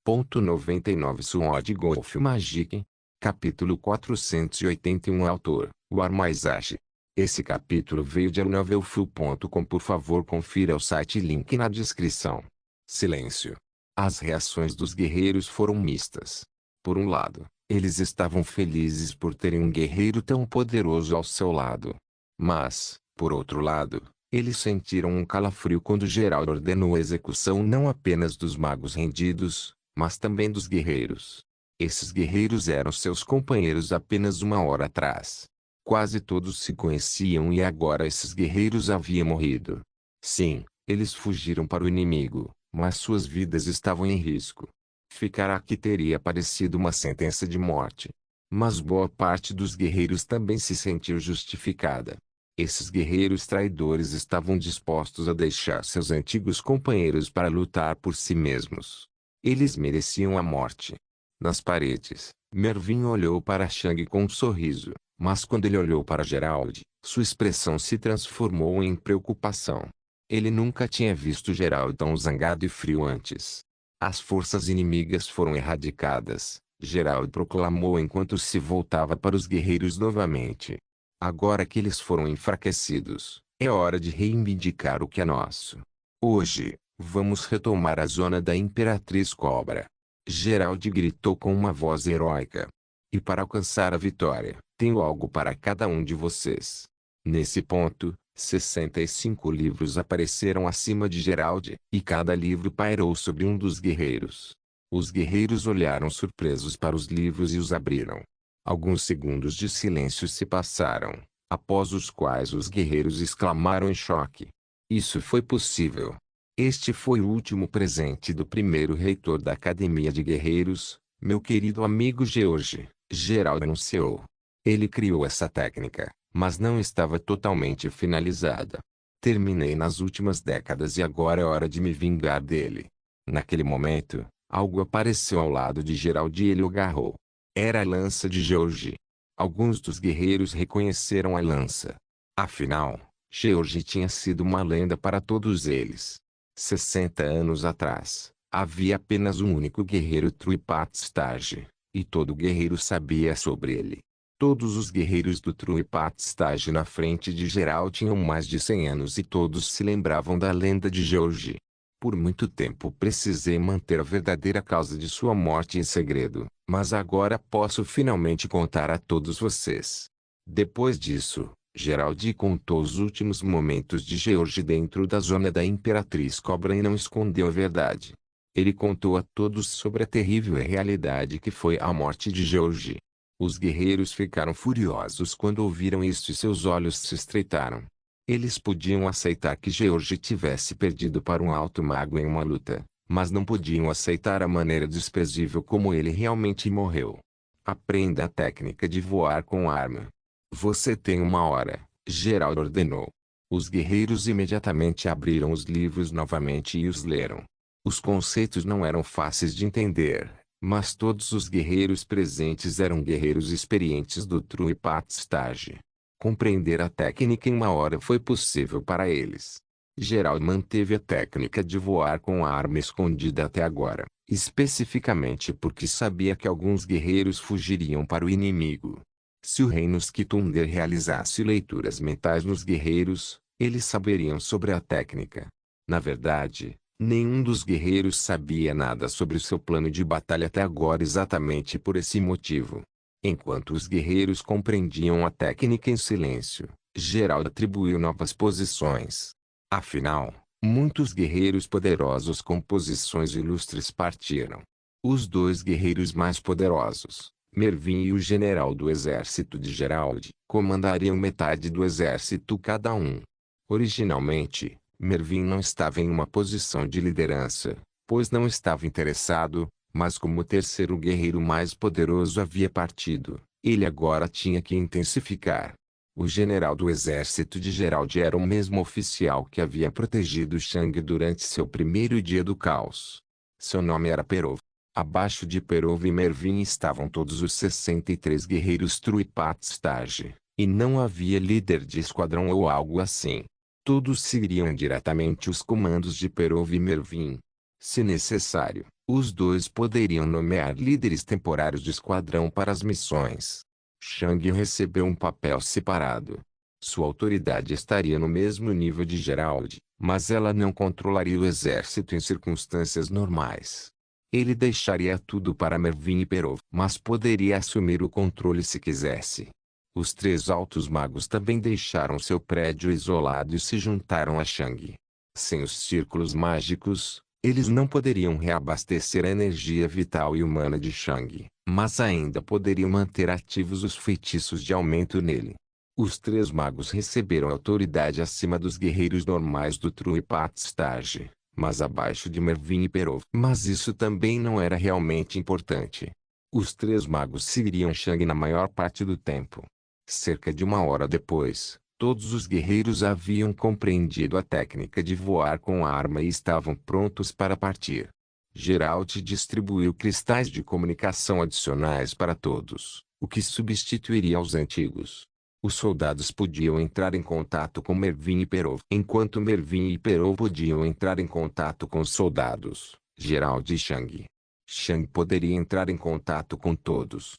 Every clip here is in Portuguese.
99 Sword Golf Magic. Capítulo 481 Autor, War Maizashi. Esse capítulo veio de novelfull.com. Por favor confira o site, link na descrição. Silêncio. As reações dos guerreiros foram mistas. Por um lado, eles estavam felizes por terem um guerreiro tão poderoso ao seu lado. Mas, por outro lado, eles sentiram um calafrio quando Geralt ordenou a execução não apenas dos magos rendidos, mas também dos guerreiros. Esses guerreiros eram seus companheiros apenas uma hora atrás. Quase todos se conheciam e agora esses guerreiros haviam morrido. Sim, eles fugiram para o inimigo, mas suas vidas estavam em risco. Ficar aqui teria parecido uma sentença de morte. Mas boa parte dos guerreiros também se sentiu justificada. Esses guerreiros traidores estavam dispostos a deixar seus antigos companheiros para lutar por si mesmos. Eles mereciam a morte. Nas paredes, Mervyn olhou para Shang com um sorriso, mas quando ele olhou para Geralt, sua expressão se transformou em preocupação. Ele nunca tinha visto Geralt tão zangado e frio antes. As forças inimigas foram erradicadas, Geralt proclamou enquanto se voltava para os guerreiros novamente. Agora que eles foram enfraquecidos, é hora de reivindicar o que é nosso. Hoje, vamos retomar a zona da Imperatriz Cobra. Geralt gritou com uma voz heróica. E para alcançar a vitória, tenho algo para cada um de vocês. Nesse ponto, 65 livros apareceram acima de Geralt, e cada livro pairou sobre um dos guerreiros. Os guerreiros olharam surpresos para os livros e os abriram. Alguns segundos de silêncio se passaram, após os quais os guerreiros exclamaram em choque. Isso foi possível. Este foi o último presente do primeiro reitor da Academia de Guerreiros, meu querido amigo George, Geralt anunciou. Ele criou essa técnica, mas não estava totalmente finalizada. Terminei nas últimas décadas e agora é hora de me vingar dele. Naquele momento, algo apareceu ao lado de Geralt e ele o agarrou. Era a lança de George. Alguns dos guerreiros reconheceram a lança. Afinal, George tinha sido uma lenda para todos eles. 60 anos atrás, havia apenas um único guerreiro Truipatstag, e todo guerreiro sabia sobre ele. Todos os guerreiros do Truipatstag na frente de Geralt tinham mais de 100 anos e todos se lembravam da lenda de George. Por muito tempo precisei manter a verdadeira causa de sua morte em segredo, mas agora posso finalmente contar a todos vocês. Depois disso, Geralt contou os últimos momentos de George dentro da zona da Imperatriz Cobra e não escondeu a verdade. Ele contou a todos sobre a terrível realidade que foi a morte de George. Os guerreiros ficaram furiosos quando ouviram isto e seus olhos se estreitaram. Eles podiam aceitar que George tivesse perdido para um alto mago em uma luta, mas não podiam aceitar a maneira desprezível como ele realmente morreu. Aprenda a técnica de voar com arma. Você tem uma hora, Geralt ordenou. Os guerreiros imediatamente abriram os livros novamente e os leram. Os conceitos não eram fáceis de entender, mas todos os guerreiros presentes eram guerreiros experientes do Truipatstag. Compreender a técnica em uma hora foi possível para eles. Geralt manteve a técnica de voar com a arma escondida até agora, especificamente porque sabia que alguns guerreiros fugiriam para o inimigo. Se o rei Nuskitunder realizasse leituras mentais nos guerreiros, eles saberiam sobre a técnica. Na verdade, nenhum dos guerreiros sabia nada sobre o seu plano de batalha até agora exatamente por esse motivo. Enquanto os guerreiros compreendiam a técnica em silêncio, Geralt atribuiu novas posições. Afinal, muitos guerreiros poderosos com posições ilustres partiram. Os dois guerreiros mais poderosos, Mervyn e o general do exército de Geralt, comandariam metade do exército cada um. Originalmente, Mervyn não estava em uma posição de liderança, pois não estava interessado, mas como o terceiro guerreiro mais poderoso havia partido, ele agora tinha que intensificar. O general do exército de Geralt era o mesmo oficial que havia protegido Shang durante seu primeiro dia do caos. Seu nome era Perov. Abaixo de Perov e Mervyn estavam todos os 63 guerreiros Truipatstag, e não havia líder de esquadrão ou algo assim. Todos seguiriam diretamente os comandos de Perov e Mervyn. Se necessário, Os dois poderiam nomear líderes temporários de esquadrão para as missões. Shang recebeu um papel separado. Sua autoridade estaria no mesmo nível de Gerald, mas ela não controlaria o exército em circunstâncias normais. Ele deixaria tudo para Mervin e Perov, mas poderia assumir o controle se quisesse. Os três altos magos também deixaram seu prédio isolado e se juntaram a Shang. Sem os círculos mágicos, eles não poderiam reabastecer a energia vital e humana de Shang, mas ainda poderiam manter ativos os feitiços de aumento nele. Os três magos receberam autoridade acima dos guerreiros normais do Truipat Stage, mas abaixo de Mervin e Perov. Mas isso também não era realmente importante. Os três magos seguiriam Shang na maior parte do tempo. Cerca de uma hora depois, todos os guerreiros haviam compreendido a técnica de voar com a arma e estavam prontos para partir. Geralt distribuiu cristais de comunicação adicionais para todos, o que substituiria os antigos. Os soldados podiam entrar em contato com Mervin e Perov, enquanto Mervin e Perov podiam entrar em contato com os soldados, Geralt e Shang. Shang poderia entrar em contato com todos.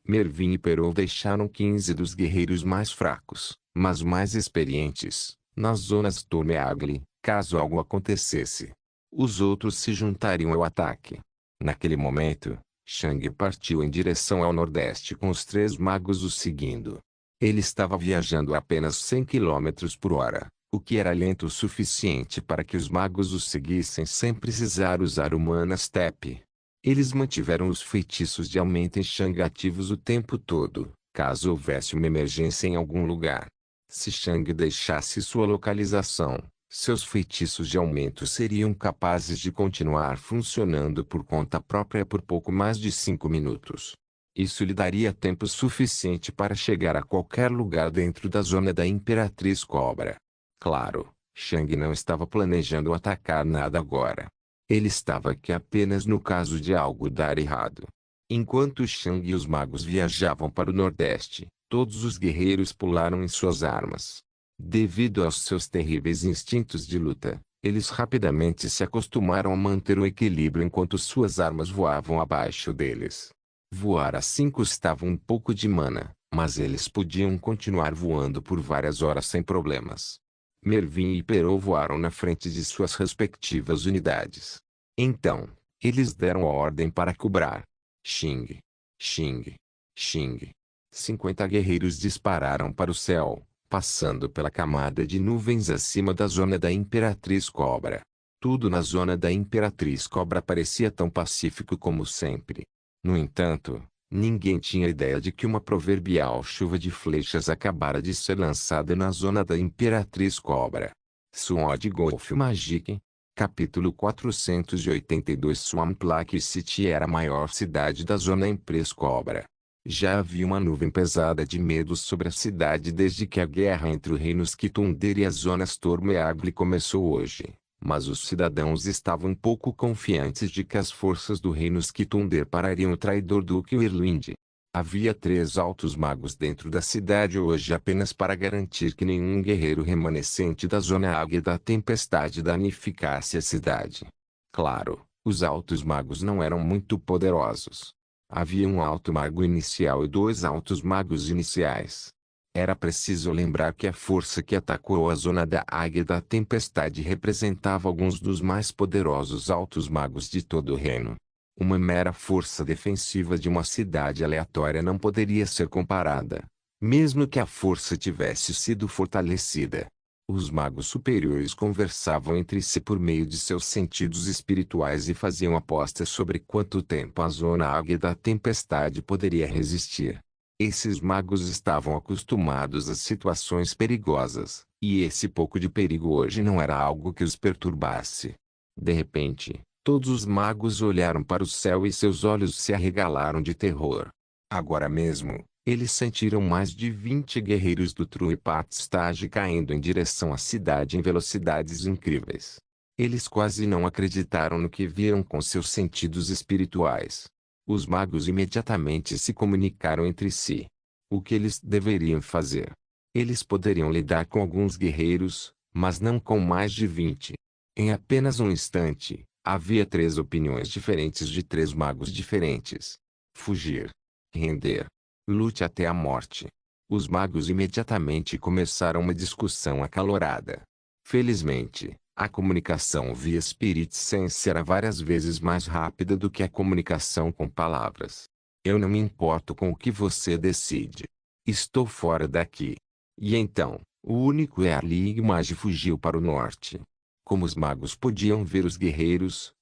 Mervin e Perov deixaram 15 dos guerreiros mais fracos, mas mais experientes, nas zonas Tomeagli, caso algo acontecesse. Os outros se juntariam ao ataque. Naquele momento, Shang partiu em direção ao nordeste com os três magos o seguindo. Ele estava viajando a apenas 100 km por hora, o que era lento o suficiente para que os magos o seguissem sem precisar usar o Mana Step. Eles mantiveram os feitiços de aumento em Shang ativos o tempo todo, caso houvesse uma emergência em algum lugar. Se Shang deixasse sua localização, seus feitiços de aumento seriam capazes de continuar funcionando por conta própria por pouco mais de 5 minutos. Isso lhe daria tempo suficiente para chegar a qualquer lugar dentro da zona da Imperatriz Cobra. Claro, Shang não estava planejando atacar nada agora. Ele estava aqui apenas no caso de algo dar errado. Enquanto Shang e os magos viajavam para o nordeste, todos os guerreiros pularam em suas armas. Devido aos seus terríveis instintos de luta, eles rapidamente se acostumaram a manter o equilíbrio enquanto suas armas voavam abaixo deles. Voar assim custava um pouco de mana, mas eles podiam continuar voando por várias horas sem problemas. Mervin e Perov voaram na frente de suas respectivas unidades. Então, eles deram a ordem para cobrar. Xing. Xing. Xing. 50 guerreiros dispararam para o céu, passando pela camada de nuvens acima da zona da Imperatriz Cobra. Tudo na zona da Imperatriz Cobra parecia tão pacífico como sempre. No entanto, ninguém tinha ideia de que uma proverbial chuva de flechas acabara de ser lançada na zona da Imperatriz Cobra. Sword Golf Magic. Capítulo 482. Swamp Lake City era a maior cidade da zona Imperatriz Cobra. Já havia uma nuvem pesada de medo sobre a cidade desde que a guerra entre os reinos Kitundere e as zonas Tormeagli começou hoje. Mas os cidadãos estavam pouco confiantes de que as forças do reino Skitunder parariam o traidor Duque Irlwind. Havia 3 altos magos dentro da cidade hoje apenas para garantir que nenhum guerreiro remanescente da Zona Águia da Tempestade danificasse a cidade. Claro, os altos magos não eram muito poderosos. Havia um alto mago inicial e 2 altos magos iniciais. Era preciso lembrar que a força que atacou a Zona da Águia da Tempestade representava alguns dos mais poderosos altos magos de todo o reino. Uma mera força defensiva de uma cidade aleatória não poderia ser comparada, mesmo que a força tivesse sido fortalecida. Os magos superiores conversavam entre si por meio de seus sentidos espirituais e faziam apostas sobre quanto tempo a Zona Águia da Tempestade poderia resistir. Esses magos estavam acostumados a situações perigosas, e esse pouco de perigo hoje não era algo que os perturbasse. De repente, todos os magos olharam para o céu e seus olhos se arregalaram de terror. Agora mesmo, eles sentiram mais de 20 guerreiros do Truipat Stage caindo em direção à cidade em velocidades incríveis. Eles quase não acreditaram no que viram com seus sentidos espirituais. Os magos imediatamente se comunicaram entre si. O que eles deveriam fazer? Eles poderiam lidar com alguns guerreiros, mas não com mais de 20. Em apenas um instante, Havia 3 opiniões diferentes de 3 magos diferentes. Fugir. Render. Lute até a morte. Os magos imediatamente começaram uma discussão acalorada. Felizmente, a comunicação via Spirit Sense era várias vezes mais rápida do que a comunicação com palavras. Eu não me importo com o que você decide. Estou fora daqui. E então, o único Erlich Mage fugiu para o norte. Como os magos podiam ver os guerreiros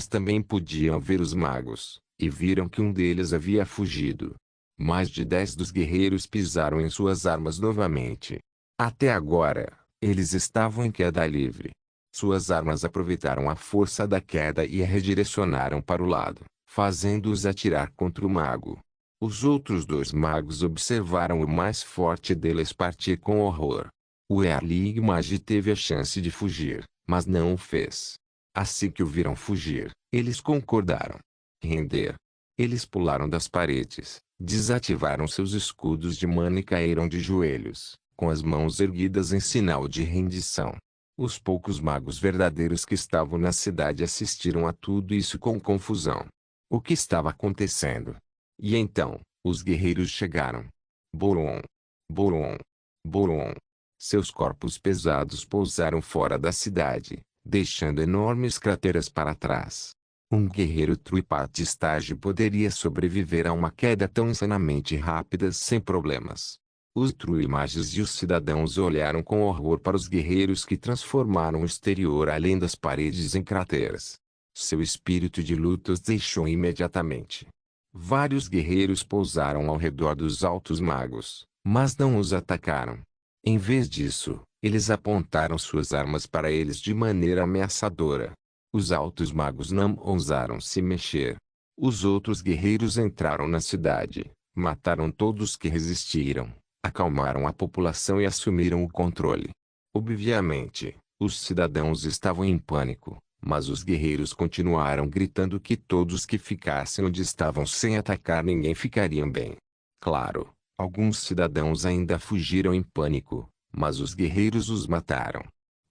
também podiam ver os magos, e viram que um deles havia fugido. Mais de 10 dos guerreiros pisaram em suas armas novamente. Até agora, eles estavam em queda livre. Suas armas aproveitaram a força da queda e a redirecionaram para o lado, fazendo-os atirar contra o mago. Os outros 2 magos observaram o mais forte deles partir com horror. O Erlich Mage teve a chance de fugir, mas não o fez. Assim que o viram fugir, eles concordaram. Render. Eles pularam das paredes, desativaram seus escudos de mana e caíram de joelhos, com as mãos erguidas em sinal de rendição. Os poucos magos verdadeiros que estavam na cidade assistiram a tudo isso com confusão. O que estava acontecendo? E então, os guerreiros chegaram. Boron. Boron. Boron. Seus corpos pesados pousaram fora da cidade, deixando enormes crateras para trás. Um guerreiro Truipat Stage poderia sobreviver a uma queda tão insanamente rápida sem problemas. Os Truimages e os cidadãos olharam com horror para os guerreiros que transformaram o exterior além das paredes em crateras. Seu espírito de luta os deixou imediatamente. Vários guerreiros pousaram ao redor dos altos magos, mas não os atacaram. Em vez disso, eles apontaram suas armas para eles de maneira ameaçadora. Os altos magos não ousaram se mexer. Os outros guerreiros entraram na cidade, mataram todos que resistiram, acalmaram a população e assumiram o controle. Obviamente, os cidadãos estavam em pânico, mas os guerreiros continuaram gritando que todos que ficassem onde estavam sem atacar ninguém ficariam bem. Claro, alguns cidadãos ainda fugiram em pânico, mas os guerreiros os mataram.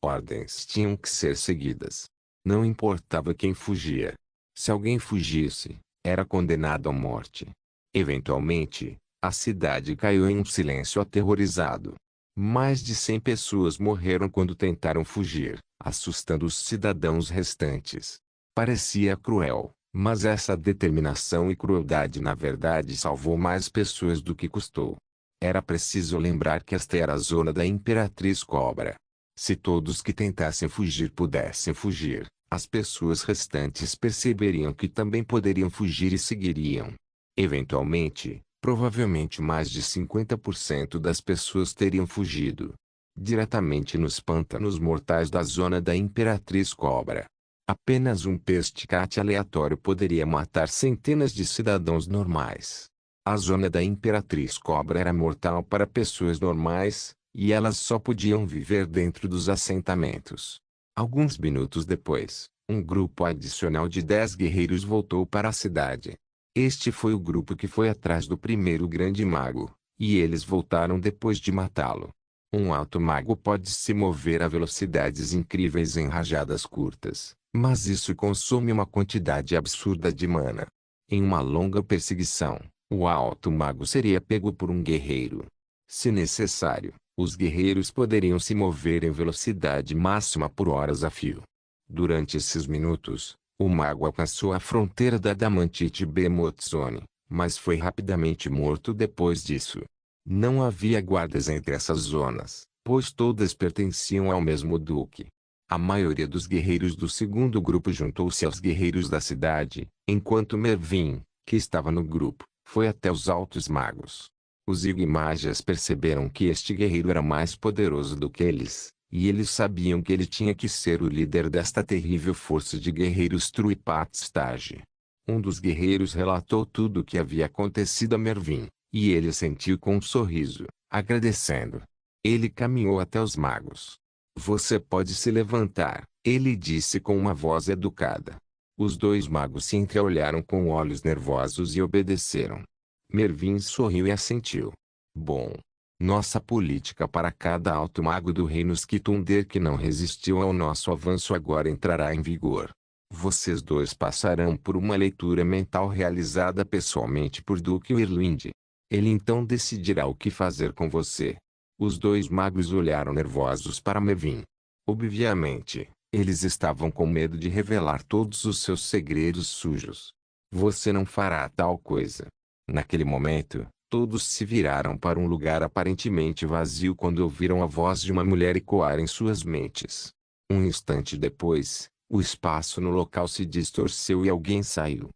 Ordens tinham que ser seguidas. Não importava quem fugia. Se alguém fugisse, era condenado à morte. Eventualmente, a cidade caiu em um silêncio aterrorizado. Mais de 100 pessoas morreram quando tentaram fugir, assustando os cidadãos restantes. Parecia cruel, mas essa determinação e crueldade na verdade salvou mais pessoas do que custou. Era preciso lembrar que esta era a zona da Imperatriz Cobra. Se todos que tentassem fugir pudessem fugir, as pessoas restantes perceberiam que também poderiam fugir e seguiriam. Eventualmente, provavelmente mais de 50% das pessoas teriam fugido. Diretamente nos pântanos mortais da zona da Imperatriz Cobra. Apenas um pesticate aleatório poderia matar centenas de cidadãos normais. A zona da Imperatriz Cobra era mortal para pessoas normais, e elas só podiam viver dentro dos assentamentos. Alguns minutos depois, um grupo adicional de 10 guerreiros voltou para a cidade. Este foi o grupo que foi atrás do primeiro grande mago, e eles voltaram depois de matá-lo. Um alto mago pode se mover a velocidades incríveis em rajadas curtas, mas isso consome uma quantidade absurda de mana. Em uma longa perseguição, o alto mago seria pego por um guerreiro. Se necessário, os guerreiros poderiam se mover em velocidade máxima por horas a fio. Durante esses minutos, o mago alcançou a fronteira da Adamantite Behemoth Zone, mas foi rapidamente morto depois disso. Não havia guardas entre essas zonas, pois todas pertenciam ao mesmo duque. A maioria dos guerreiros do segundo grupo juntou-se aos guerreiros da cidade, enquanto Mervin, que estava no grupo, foi até os altos magos. Os Yigmajas perceberam que este guerreiro era mais poderoso do que eles, e eles sabiam que ele tinha que ser o líder desta terrível força de guerreiros Truipat Stage. Um dos guerreiros relatou tudo o que havia acontecido a Mervin, e ele sentiu com um sorriso, agradecendo. Ele caminhou até os magos. Você pode se levantar, ele disse com uma voz educada. Os 2 magos se entreolharam com olhos nervosos e obedeceram. Mervin sorriu e assentiu. Bom. Nossa política para cada alto mago do reino Skitunder que não resistiu ao nosso avanço agora entrará em vigor. Vocês dois passarão por uma leitura mental realizada pessoalmente por Duke Whirlwind. Ele então decidirá o que fazer com você. Os dois magos olharam nervosos para Mervyn. Obviamente, eles estavam com medo de revelar todos os seus segredos sujos. Você não fará tal coisa. Naquele momento, todos se viraram para um lugar aparentemente vazio quando ouviram a voz de uma mulher ecoar em suas mentes. Um instante depois, o espaço no local se distorceu e alguém saiu.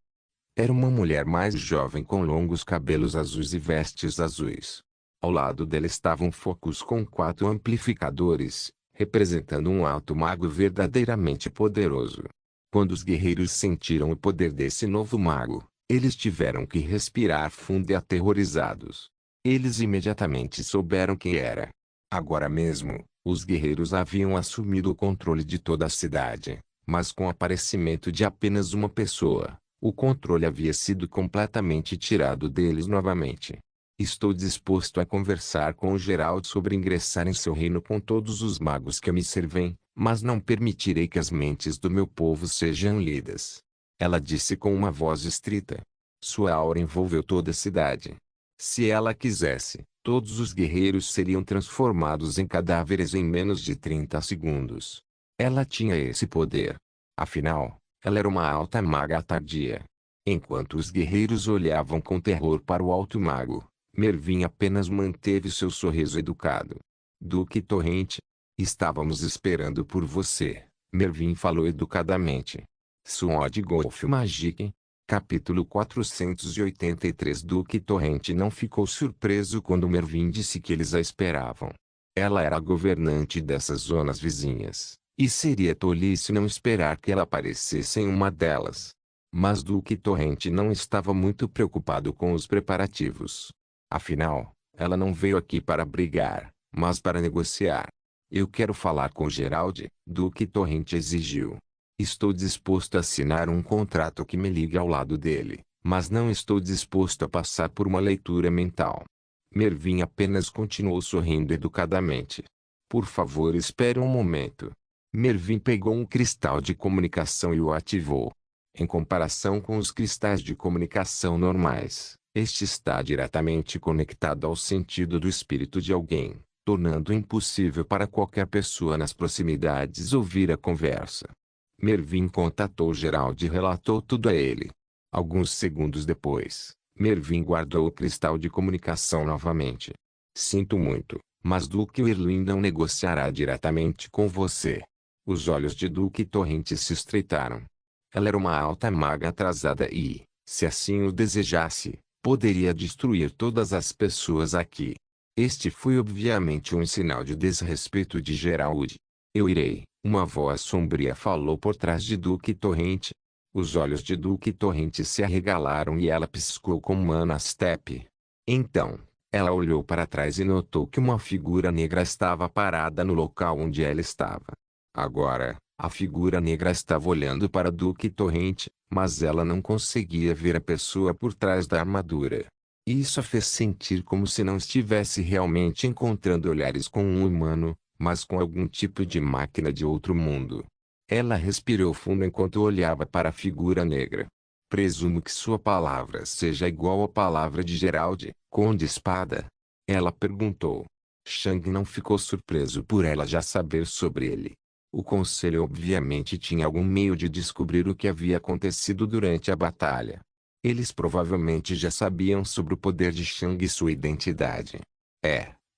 Era uma mulher mais jovem com longos cabelos azuis e vestes azuis. Ao lado dela estava um Focus com 4 amplificadores, representando um alto mago verdadeiramente poderoso. Quando os guerreiros sentiram o poder desse novo mago, eles tiveram que respirar fundo e aterrorizados. Eles imediatamente souberam quem era. Agora mesmo, os guerreiros haviam assumido o controle de toda a cidade, mas com o aparecimento de apenas uma pessoa, o controle havia sido completamente tirado deles novamente. Estou disposto a conversar com o Geralt sobre ingressar em seu reino com todos os magos que me servem, mas não permitirei que as mentes do meu povo sejam lidas. Ela disse com uma voz estrita. Sua aura envolveu toda a cidade. Se ela quisesse, todos os guerreiros seriam transformados em cadáveres em menos de 30 segundos. Ela tinha esse poder. Afinal, ela era uma alta maga tardia. Enquanto os guerreiros olhavam com terror para o alto mago, Mervyn apenas manteve seu sorriso educado. Duque Torrente, estávamos esperando por você, Mervyn falou educadamente. Sword Golf Magic. Capítulo 483. Duque Torrente não ficou surpreso quando Mervyn disse que eles a esperavam. Ela era a governante dessas zonas vizinhas, e seria tolice não esperar que ela aparecesse em uma delas. Mas Duque Torrente não estava muito preocupado com os preparativos. Afinal, ela não veio aqui para brigar, mas para negociar. Eu quero falar com Gerald, Duque Torrente exigiu. Estou disposto a assinar um contrato que me ligue ao lado dele, mas não estou disposto a passar por uma leitura mental. Mervyn apenas continuou sorrindo educadamente. Por favor, espere um momento. Mervyn pegou um cristal de comunicação e o ativou. Em comparação com os cristais de comunicação normais, este está diretamente conectado ao sentido do espírito de alguém, tornando impossível para qualquer pessoa nas proximidades ouvir a conversa. Mervyn contatou Gerald e relatou tudo a ele. Alguns segundos depois, Mervyn guardou o cristal de comunicação novamente. Sinto muito, mas Duque Whirlwind não negociará diretamente com você. Os olhos de Duque Torrente se estreitaram. Ela era uma alta maga atrasada e, se assim o desejasse, poderia destruir todas as pessoas aqui. Este foi obviamente um sinal de desrespeito de Gerald. Eu irei, uma voz sombria falou por trás de Duque Torrente. Os olhos de Duque Torrente se arregalaram e ela piscou com Mana Step. Então, ela olhou para trás e notou que uma figura negra estava parada no local onde ela estava. Agora, a figura negra estava olhando para Duque Torrente, mas ela não conseguia ver a pessoa por trás da armadura. Isso a fez sentir como se não estivesse realmente encontrando olhares com um humano, mas com algum tipo de máquina de outro mundo. Ela respirou fundo enquanto olhava para a figura negra. Presumo que sua palavra seja igual à palavra de Gerald, Conde Espada? Ela perguntou. Shang não ficou surpreso por ela já saber sobre ele. O conselho obviamente tinha algum meio de descobrir o que havia acontecido durante a batalha. Eles provavelmente já sabiam sobre o poder de Shang e sua identidade.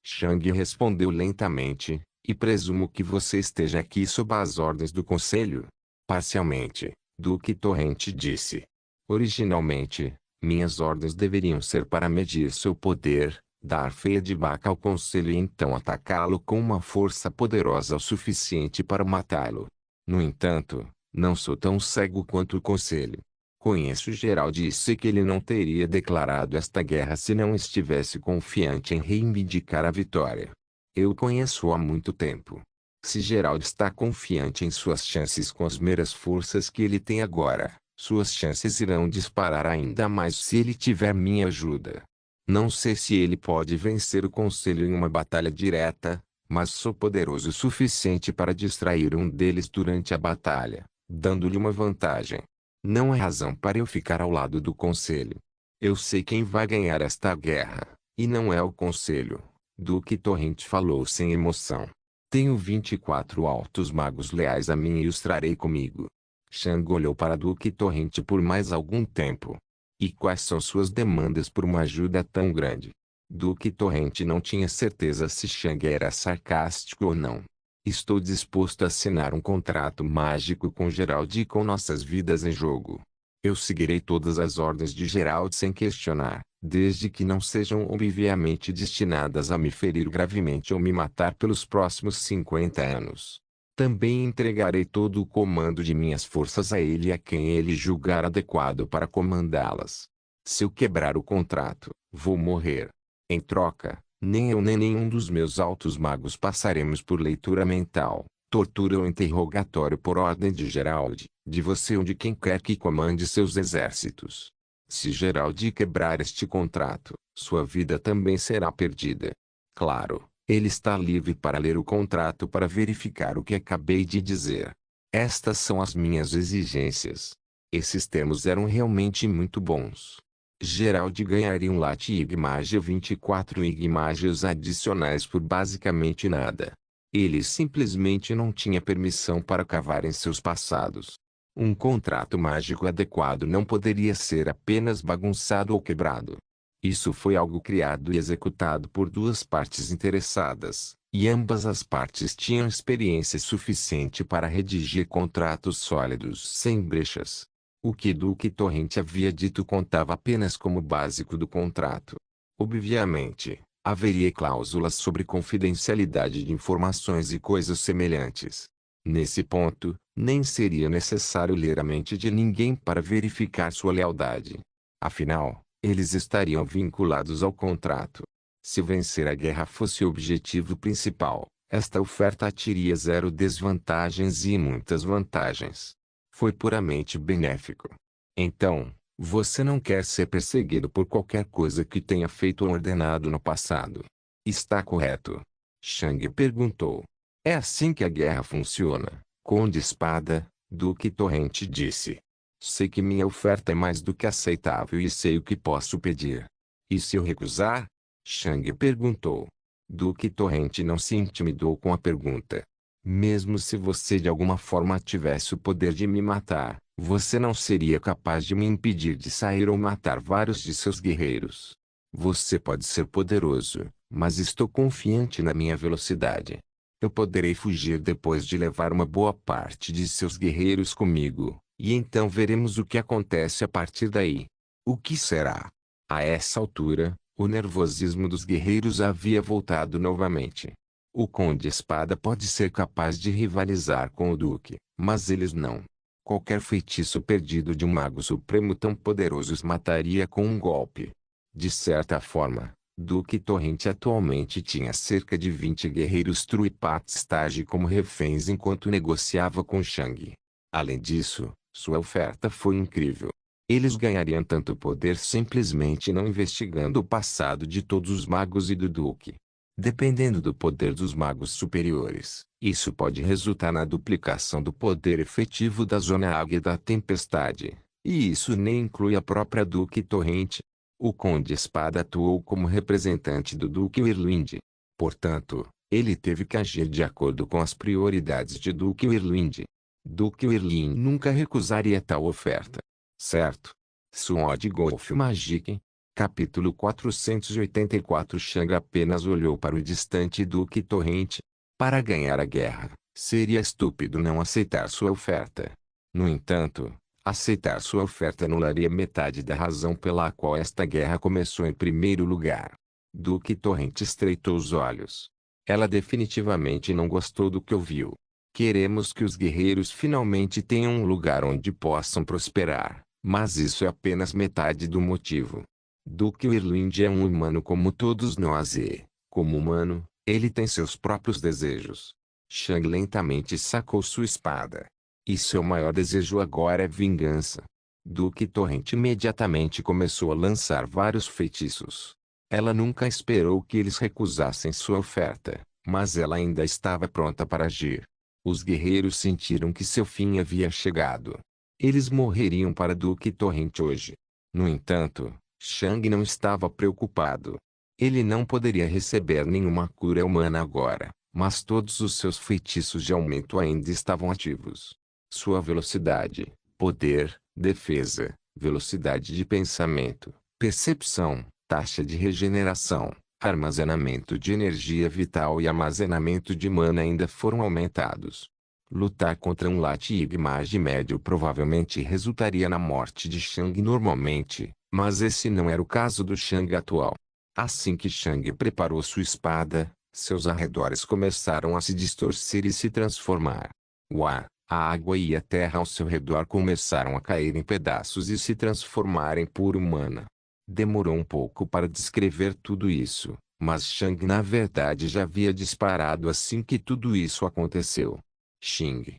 Shang respondeu lentamente, e presumo que você esteja aqui sob as ordens do conselho? Parcialmente, Duque Torrente disse. Originalmente, minhas ordens deveriam ser para medir seu poder, dar feedback ao conselho e então atacá-lo com uma força poderosa o suficiente para matá-lo. No entanto, não sou tão cego quanto o conselho. Conheço Gerald e sei que ele não teria declarado esta guerra se não estivesse confiante em reivindicar a vitória. Eu o conheço há muito tempo. Se Gerald está confiante em suas chances com as meras forças que ele tem agora, suas chances irão disparar ainda mais se ele tiver minha ajuda. Não sei se ele pode vencer o conselho em uma batalha direta, mas sou poderoso o suficiente para distrair um deles durante a batalha. dando-lhe uma vantagem. Não há razão para eu ficar ao lado do conselho. Eu sei quem vai ganhar esta guerra, e não é o conselho. Duque Torrente falou sem emoção. Tenho 24 altos magos leais a mim e os trarei comigo. Shang olhou para Duque Torrente por mais algum tempo. E quais são suas demandas por uma ajuda tão grande? Duque Torrente não tinha certeza se Shang era sarcástico ou não. Estou disposto a assinar um contrato mágico com Gerald e com nossas vidas em jogo. Eu seguirei todas as ordens de Gerald sem questionar, desde que não sejam obviamente destinadas a me ferir gravemente ou me matar pelos próximos 50 anos. Também entregarei todo o comando de minhas forças a ele e a quem ele julgar adequado para comandá-las. Se eu quebrar o contrato, vou morrer. Em troca, nem eu nem nenhum dos meus altos magos passaremos por leitura mental, tortura ou interrogatório por ordem de Gerald, de você ou de quem quer que comande seus exércitos. Se Gerald quebrar este contrato, sua vida também será perdida. Claro, ele está livre para ler o contrato para verificar o que acabei de dizer. Estas são as minhas exigências. Esses termos eram realmente muito bons. Gerald ganharia um Late Igmagia 24 Igmagias adicionais por basicamente nada. Ele simplesmente não tinha permissão para cavar em seus passados. Um contrato mágico adequado não poderia ser apenas bagunçado ou quebrado. Isso foi algo criado e executado por duas partes interessadas, e ambas as partes tinham experiência suficiente para redigir contratos sólidos sem brechas. O que Duque Torrente havia dito contava apenas como básico do contrato. Obviamente, haveria cláusulas sobre confidencialidade de informações e coisas semelhantes. Nesse ponto, nem seria necessário ler a mente de ninguém para verificar sua lealdade. Afinal, eles estariam vinculados ao contrato. Se vencer a guerra fosse o objetivo principal, esta oferta teria 0 desvantagens e muitas vantagens. Foi puramente benéfico. Então, você não quer ser perseguido por qualquer coisa que tenha feito ou ordenado no passado. Está correto? Shang perguntou. É assim que a guerra funciona, Conde Espada, Duque Torrente disse. Sei que minha oferta é mais do que aceitável e sei o que posso pedir. E se eu recusar? Shang perguntou. Duque Torrente não se intimidou com a pergunta. Mesmo se você de alguma forma tivesse o poder de me matar, você não seria capaz de me impedir de sair ou matar vários de seus guerreiros. Você pode ser poderoso, mas estou confiante na minha velocidade. Eu poderei fugir depois de levar uma boa parte de seus guerreiros comigo, e então veremos o que acontece a partir daí. O que será? A essa altura, o nervosismo dos guerreiros havia voltado novamente. O Conde Espada pode ser capaz de rivalizar com o Duque, mas eles não. Qualquer feitiço perdido de um mago supremo tão poderoso os mataria com um golpe. De certa forma, Duque Torrente atualmente tinha cerca de 20 guerreiros Truipat Stage como reféns enquanto negociava com Shang. Além disso, sua oferta foi incrível. Eles ganhariam tanto poder simplesmente não investigando o passado de todos os magos e do Duque. Dependendo do poder dos magos superiores, isso pode resultar na duplicação do poder efetivo da Zona Águia da Tempestade. E isso nem inclui a própria Duque Torrente. O Conde Espada atuou como representante do Duque Whirlwind. Portanto, ele teve que agir de acordo com as prioridades de Duque Whirlwind. Duque Whirlwind nunca recusaria tal oferta. Certo? Sword Golf Magic. Capítulo 484 Shang apenas olhou para o distante Duque Torrente. Para ganhar a guerra, seria estúpido não aceitar sua oferta. No entanto, aceitar sua oferta anularia metade da razão pela qual esta guerra começou em primeiro lugar. Duque Torrente estreitou os olhos. Ela definitivamente não gostou do que ouviu. Queremos que os guerreiros finalmente tenham um lugar onde possam prosperar, mas isso é apenas metade do motivo. Duque Whirlwind é um humano como todos nós e, como humano, ele tem seus próprios desejos. Shang lentamente sacou sua espada. E seu maior desejo agora é vingança. Duque Torrente imediatamente começou a lançar vários feitiços. Ela nunca esperou que eles recusassem sua oferta, mas ela ainda estava pronta para agir. Os guerreiros sentiram que seu fim havia chegado. Eles morreriam para Duque Torrente hoje. No entanto, Shang não estava preocupado. Ele não poderia receber nenhuma cura humana agora, mas todos os seus feitiços de aumento ainda estavam ativos. Sua velocidade, poder, defesa, velocidade de pensamento, percepção, taxa de regeneração, armazenamento de energia vital e armazenamento de mana ainda foram aumentados. Lutar contra um Latig Mage médio provavelmente resultaria na morte de Shang normalmente, mas esse não era o caso do Shang atual. Assim que Shang preparou sua espada, seus arredores começaram a se distorcer e se transformar. O ar, a água e a terra ao seu redor começaram a cair em pedaços e se transformar em puro mana. Demorou um pouco para descrever tudo isso, mas Shang na verdade já havia disparado assim que tudo isso aconteceu. Shang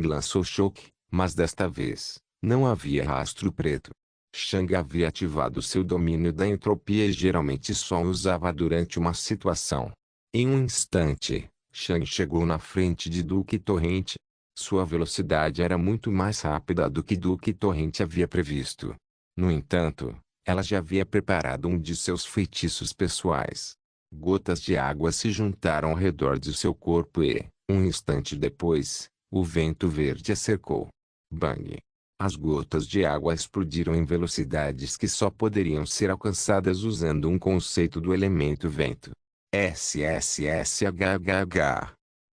lançou choque, mas desta vez, não havia rastro preto. Shang havia ativado seu domínio da entropia e geralmente só o usava durante uma situação. Em um instante, Shang chegou na frente de Duque Torrente. Sua velocidade era muito mais rápida do que Duque Torrente havia previsto. No entanto, ela já havia preparado um de seus feitiços pessoais. Gotas de água se juntaram ao redor de seu corpo e, um instante depois, o vento verde a cercou. Bang! As gotas de água explodiram em velocidades que só poderiam ser alcançadas usando um conceito do elemento vento. SSSHHH.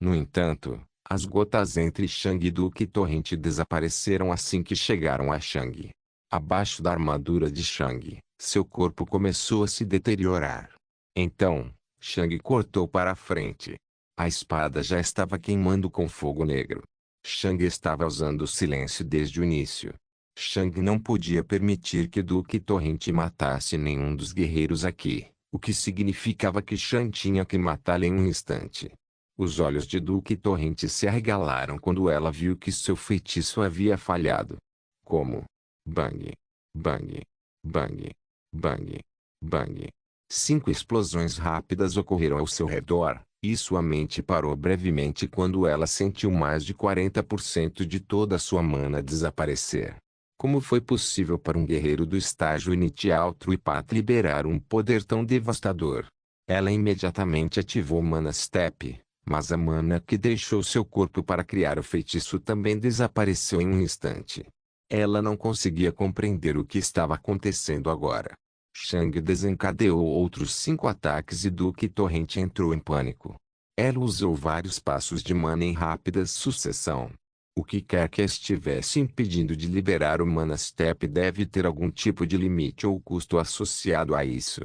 No entanto, as gotas entre Shang e Duque Torrente desapareceram assim que chegaram a Shang. Abaixo da armadura de Shang, seu corpo começou a se deteriorar. Então, Shang cortou para a frente. A espada já estava queimando com fogo negro. Shang estava usando o silêncio desde o início. Shang não podia permitir que Duque Torrente matasse nenhum dos guerreiros aqui, o que significava que Shang tinha que matá-lo em um instante. Os olhos de Duque Torrente se arregalaram quando ela viu que seu feitiço havia falhado. Como? Bang! Bang! Bang! Bang! Bang! 5 explosões rápidas ocorreram ao seu redor, e sua mente parou brevemente quando ela sentiu mais de 40% de toda a sua mana desaparecer. Como foi possível para um guerreiro do estágio inicial Truipat liberar um poder tão devastador? Ela imediatamente ativou Mana Step, mas a mana que deixou seu corpo para criar o feitiço também desapareceu em um instante. Ela não conseguia compreender o que estava acontecendo agora. Shang desencadeou outros 5 ataques e Duque Torrente entrou em pânico. Ela usou vários passos de mana em rápida sucessão. O que quer que estivesse impedindo de liberar o Mana Step deve ter algum tipo de limite ou custo associado a isso.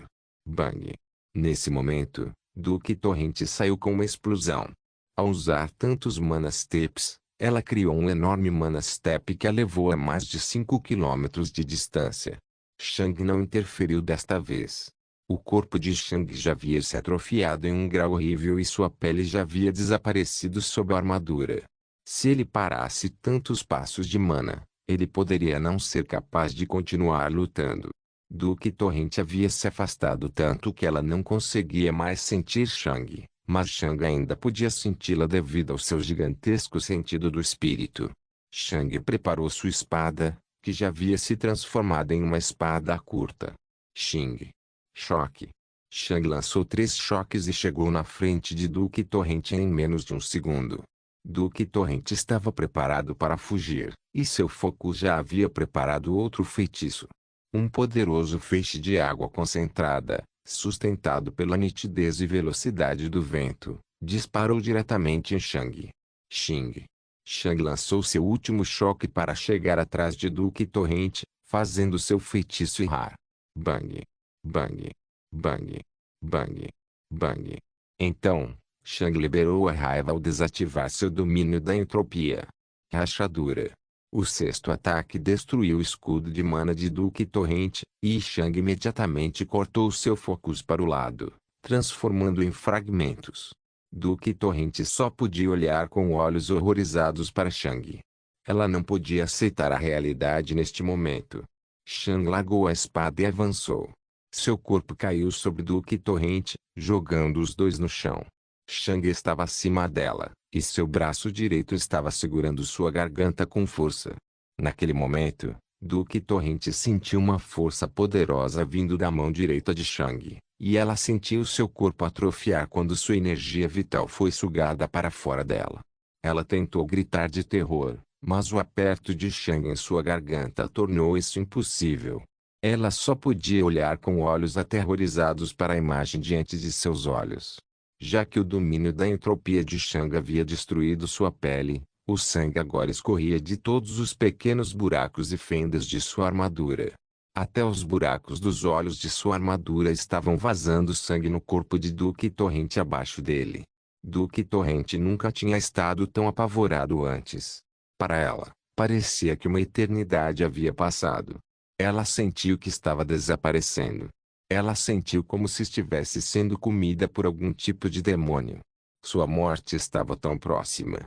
Bang! Nesse momento, Duque Torrente saiu com uma explosão. Ao usar tantos Mana Steps, ela criou um enorme Mana Step que a levou a mais de 5 quilômetros de distância. Shang não interferiu desta vez. O corpo de Shang já havia se atrofiado em um grau horrível e sua pele já havia desaparecido sob a armadura. Se ele parasse tantos passos de mana, ele poderia não ser capaz de continuar lutando. Duque Torrente havia se afastado tanto que ela não conseguia mais sentir Shang, mas Shang ainda podia senti-la devido ao seu gigantesco sentido do espírito. Shang preparou sua espada, que já havia se transformado em uma espada curta. Choque. Shang lançou 3 choques e chegou na frente de Duque Torrente em menos de um segundo. Duque Torrente estava preparado para fugir, e seu foco já havia preparado outro feitiço. Um poderoso feixe de água concentrada, sustentado pela nitidez e velocidade do vento, disparou diretamente em Shang. Shang lançou seu último choque para chegar atrás de Duque Torrente, fazendo seu feitiço errar. Bang! Bang! Bang! Bang! Bang! Então, Shang liberou a raiva ao desativar seu domínio da entropia. Rachadura. O 6º ataque destruiu o escudo de mana de Duque Torrente, e Shang imediatamente cortou seu focus para o lado, transformando-o em fragmentos. Duque Torrente só podia olhar com olhos horrorizados para Shang. Ela não podia aceitar a realidade neste momento. Shang largou a espada e avançou. Seu corpo caiu sobre Duque Torrente, jogando os dois no chão. Shang estava acima dela, e seu braço direito estava segurando sua garganta com força. Naquele momento, Duque Torrente sentiu uma força poderosa vindo da mão direita de Shang, e ela sentiu seu corpo atrofiar quando sua energia vital foi sugada para fora dela. Ela tentou gritar de terror, mas o aperto de Shang em sua garganta tornou isso impossível. Ela só podia olhar com olhos aterrorizados para a imagem diante de seus olhos. Já que o domínio da entropia de Shang havia destruído sua pele, o sangue agora escorria de todos os pequenos buracos e fendas de sua armadura. Até os buracos dos olhos de sua armadura estavam vazando sangue no corpo de Duque Torrente abaixo dele. Duque Torrente nunca tinha estado tão apavorado antes. Para ela, parecia que uma eternidade havia passado. Ela sentiu que estava desaparecendo. Ela sentiu como se estivesse sendo comida por algum tipo de demônio. Sua morte estava tão próxima.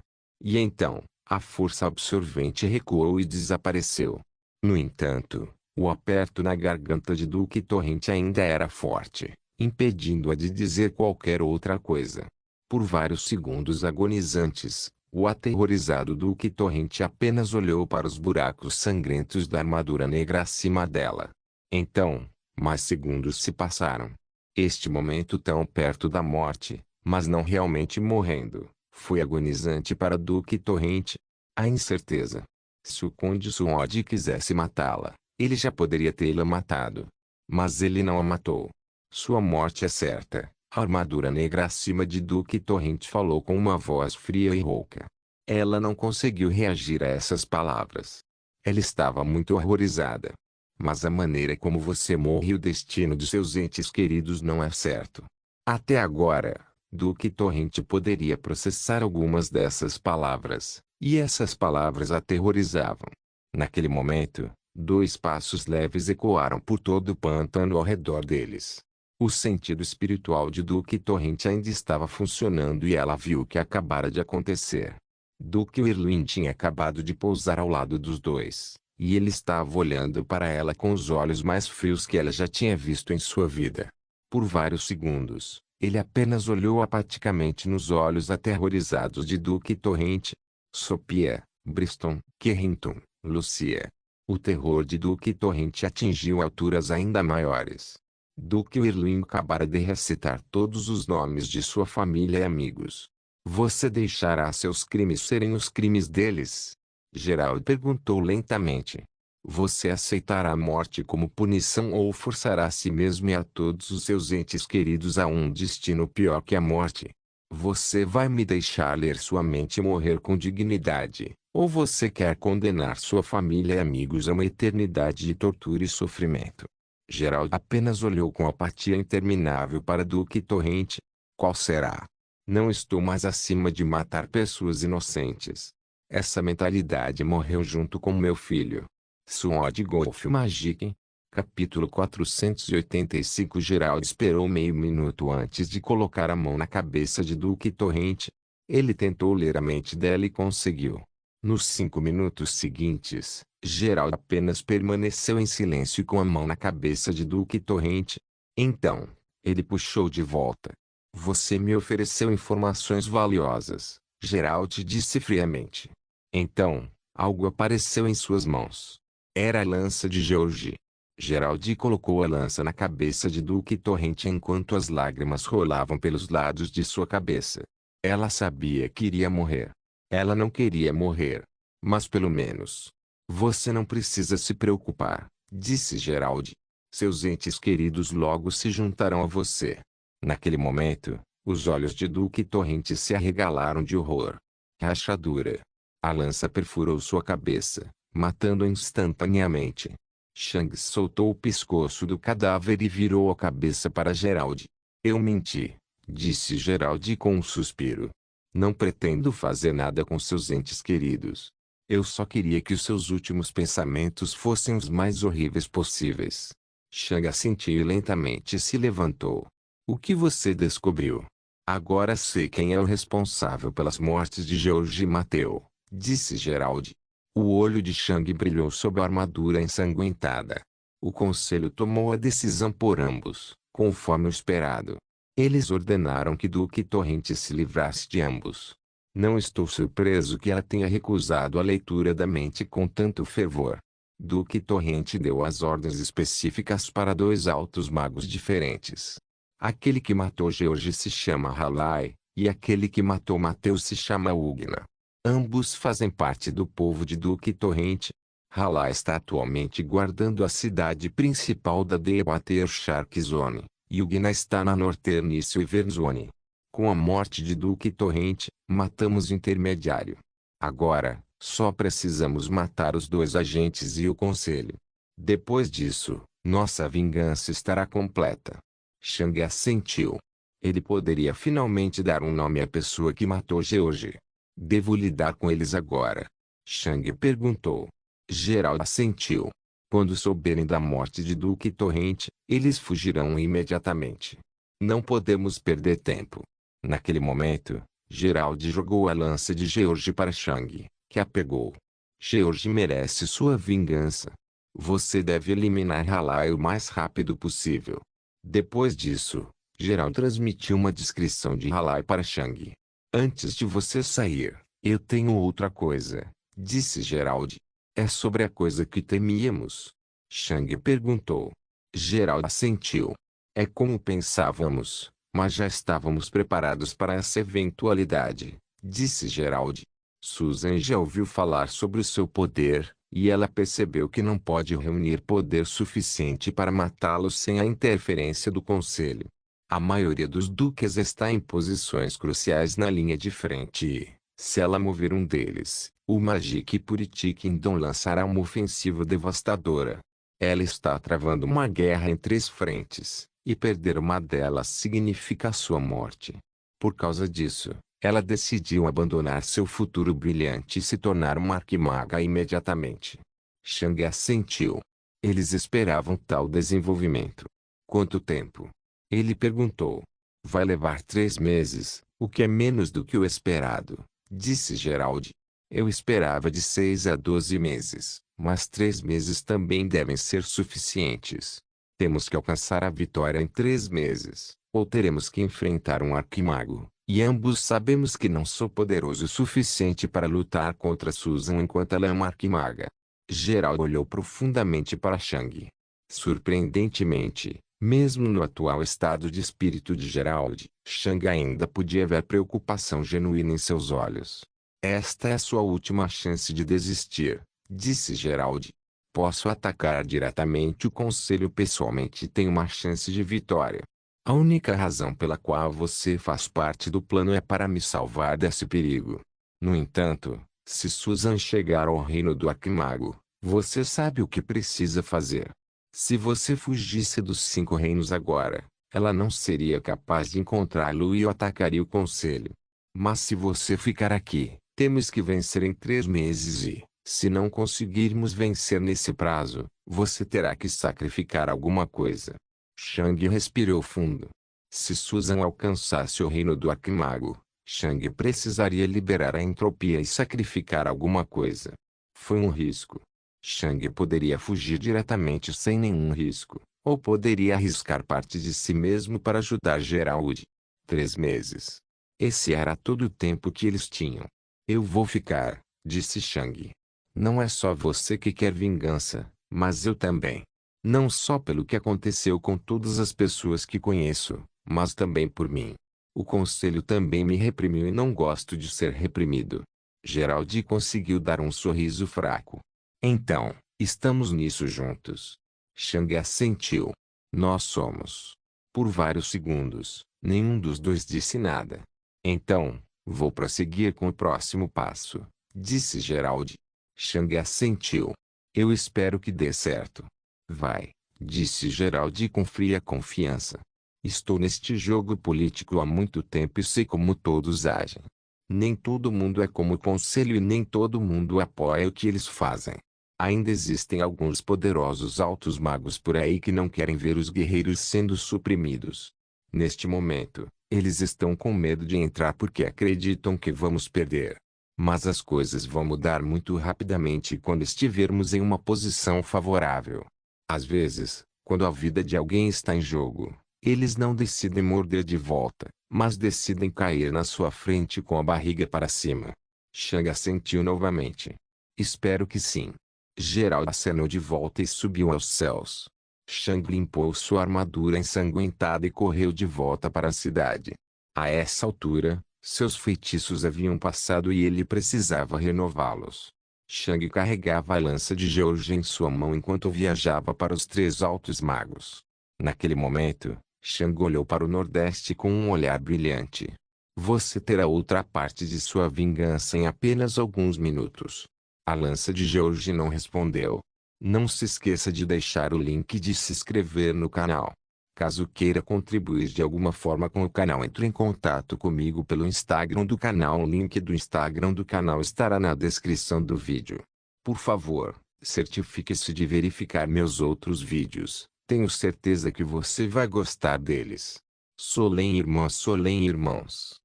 E então, a força absorvente recuou e desapareceu. No entanto, o aperto na garganta de Duque Torrente ainda era forte, impedindo-a de dizer qualquer outra coisa. Por vários segundos agonizantes, o aterrorizado Duque Torrente apenas olhou para os buracos sangrentos da armadura negra acima dela. Então, mais segundos se passaram. Este momento tão perto da morte, mas não realmente morrendo, foi agonizante para Duque Torrente. A incerteza. Se o Conde Suode quisesse matá-la, ele já poderia tê-la matado. Mas ele não a matou. Sua morte é certa. A armadura negra acima de Duque Torrente falou com uma voz fria e rouca. Ela não conseguiu reagir a essas palavras. Ela estava muito horrorizada. Mas a maneira como você morre e o destino de seus entes queridos não é certo. Até agora, Duque Torrente poderia processar algumas dessas palavras, e essas palavras aterrorizavam. Naquele momento, 2 passos leves ecoaram por todo o pântano ao redor deles. O sentido espiritual de Duque Torrente ainda estava funcionando e ela viu o que acabara de acontecer. Duque Irwin tinha acabado de pousar ao lado dos dois, e ele estava olhando para ela com os olhos mais frios que ela já tinha visto em sua vida. Por vários segundos, ele apenas olhou apaticamente nos olhos aterrorizados de Duque Torrente. Sophia, Bristol, Carrington, Lucia. O terror de Duque Torrente atingiu alturas ainda maiores. Duque Irwin acabara de recitar todos os nomes de sua família e amigos. Você deixará seus crimes serem os crimes deles? Gerald perguntou lentamente. Você aceitará a morte como punição ou forçará a si mesmo e a todos os seus entes queridos a um destino pior que a morte? Você vai me deixar ler sua mente e morrer com dignidade, ou você quer condenar sua família e amigos a uma eternidade de tortura e sofrimento? Gerald apenas olhou com apatia interminável para Duque Torrente. Qual será? Não estou mais acima de matar pessoas inocentes. Essa mentalidade morreu junto com meu filho. Sword Golf Magic. Capítulo 485. Gerald esperou meio minuto antes de colocar a mão na cabeça de Duque Torrente. Ele tentou ler a mente dela e conseguiu. Nos 5 minutos seguintes, Gerald apenas permaneceu em silêncio com a mão na cabeça de Duque Torrente. Então, ele puxou de volta. Você me ofereceu informações valiosas, Gerald disse friamente. Então, algo apareceu em suas mãos. Era a lança de George. Gerald colocou a lança na cabeça de Duque Torrente enquanto as lágrimas rolavam pelos lados de sua cabeça. Ela sabia que iria morrer. Ela não queria morrer. Mas pelo menos. Você não precisa se preocupar, disse Gerald. Seus entes queridos logo se juntarão a você. Naquele momento, os olhos de Duque Torrente se arregalaram de horror. Rachadura. A lança perfurou sua cabeça, matando-a instantaneamente. Shang soltou o pescoço do cadáver e virou a cabeça para Gerald. Eu menti, disse Gerald com um suspiro. Não pretendo fazer nada com seus entes queridos. Eu só queria que os seus últimos pensamentos fossem os mais horríveis possíveis. Shang assentiu e lentamente se levantou. O que você descobriu? Agora sei quem é o responsável pelas mortes de George e Mateo, disse Gerald. O olho de Shang brilhou sob a armadura ensanguentada. O conselho tomou a decisão por ambos, conforme o esperado. Eles ordenaram que Duque Torrente se livrasse de ambos. Não estou surpreso que ela tenha recusado a leitura da mente com tanto fervor. Duque Torrente deu as ordens específicas para dois altos magos diferentes. Aquele que matou George se chama Halai, e aquele que matou Mateus se chama Ugna. Ambos fazem parte do povo de Duque Torrente. Halai está atualmente guardando a cidade principal da Deepwater Shark Zone, e Ugna está na Northern Silver Zone. Com a morte de Duque Torrente, matamos o intermediário. Agora, só precisamos matar os dois agentes e o conselho. Depois disso, nossa vingança estará completa. Shang assentiu. Ele poderia finalmente dar um nome à pessoa que matou George. Devo lidar com eles agora? Shang perguntou. Gerald assentiu. Quando souberem da morte de Duque Torrente, eles fugirão imediatamente. Não podemos perder tempo. Naquele momento, Gerald jogou a lança de George para Shang, que a pegou. George merece sua vingança. Você deve eliminar Halai o mais rápido possível. Depois disso, Gerald transmitiu uma descrição de Halai para Shang. Antes de você sair, eu tenho outra coisa, disse Gerald. É sobre a coisa que temíamos? Shang perguntou. Gerald assentiu. É como pensávamos, mas já estávamos preparados para essa eventualidade, disse Gerald. Susan já ouviu falar sobre o seu poder, e ela percebeu que não pode reunir poder suficiente para matá-lo sem a interferência do Conselho. A maioria dos duques está em posições cruciais na linha de frente e, se ela mover um deles, o Magic Purity Kingdom lançará uma ofensiva devastadora. Ela está travando uma guerra em 3 frentes, e perder uma delas significa sua morte. Por causa disso, ela decidiu abandonar seu futuro brilhante e se tornar uma arquimaga imediatamente. Shang assentiu. Eles esperavam tal desenvolvimento. Quanto tempo? Ele perguntou. Vai levar 3 meses, o que é menos do que o esperado, disse Gerald. Eu esperava de 6 a 12 meses, mas 3 meses também devem ser suficientes. Temos que alcançar a vitória em 3 meses, ou teremos que enfrentar um arquimago, e ambos sabemos que não sou poderoso o suficiente para lutar contra Susan enquanto ela é uma arquimaga. Gerald olhou profundamente para Shang. Surpreendentemente, mesmo no atual estado de espírito de Gerald, Shang ainda podia ver preocupação genuína em seus olhos. Esta é a sua última chance de desistir, disse Gerald. Posso atacar diretamente o conselho pessoalmente e tenho uma chance de vitória. A única razão pela qual você faz parte do plano é para me salvar desse perigo. No entanto, se Susan chegar ao reino do Arquimago, você sabe o que precisa fazer. Se você fugisse dos 5 reinos agora, ela não seria capaz de encontrá-lo e o atacaria o conselho. Mas se você ficar aqui, temos que vencer em 3 meses e, se não conseguirmos vencer nesse prazo, você terá que sacrificar alguma coisa. Shang respirou fundo. Se Susan alcançasse o reino do Arquimago, Shang precisaria liberar a entropia e sacrificar alguma coisa. Foi um risco. Shang poderia fugir diretamente sem nenhum risco, ou poderia arriscar parte de si mesmo para ajudar Gerald. 3 meses. Esse era todo o tempo que eles tinham. Eu vou ficar, disse Shang. Não é só você que quer vingança, mas eu também. Não só pelo que aconteceu com todas as pessoas que conheço, mas também por mim. O conselho também me reprimiu e não gosto de ser reprimido. Gerald conseguiu dar um sorriso fraco. Então, estamos nisso juntos. Shang assentiu. Nós somos. Por vários segundos, nenhum dos dois disse nada. Então, vou prosseguir com o próximo passo, disse Gerald. Shang assentiu. Eu espero que dê certo. Vai, disse Gerald com fria confiança. Estou neste jogo político há muito tempo e sei como todos agem. Nem todo mundo é como o conselho e nem todo mundo apoia o que eles fazem. Ainda existem alguns poderosos altos magos por aí que não querem ver os guerreiros sendo suprimidos. Neste momento, eles estão com medo de entrar porque acreditam que vamos perder. Mas as coisas vão mudar muito rapidamente quando estivermos em uma posição favorável. Às vezes, quando a vida de alguém está em jogo, eles não decidem morder de volta, mas decidem cair na sua frente com a barriga para cima. Shang assentiu novamente. Espero que sim. Gerald acenou de volta e subiu aos céus. Shang limpou sua armadura ensanguentada e correu de volta para a cidade. A essa altura, seus feitiços haviam passado e ele precisava renová-los. Shang carregava a lança de George em sua mão enquanto viajava para os Três Altos Magos. Naquele momento, Shang olhou para o Nordeste com um olhar brilhante. Você terá outra parte de sua vingança em apenas alguns minutos. A lança de George não respondeu. Não se esqueça de deixar o link de se inscrever no canal. Caso queira contribuir de alguma forma com o canal, entre em contato comigo pelo Instagram do canal. O link do Instagram do canal estará na descrição do vídeo. Por favor, certifique-se de verificar meus outros vídeos. Tenho certeza que você vai gostar deles. Solem irmãos.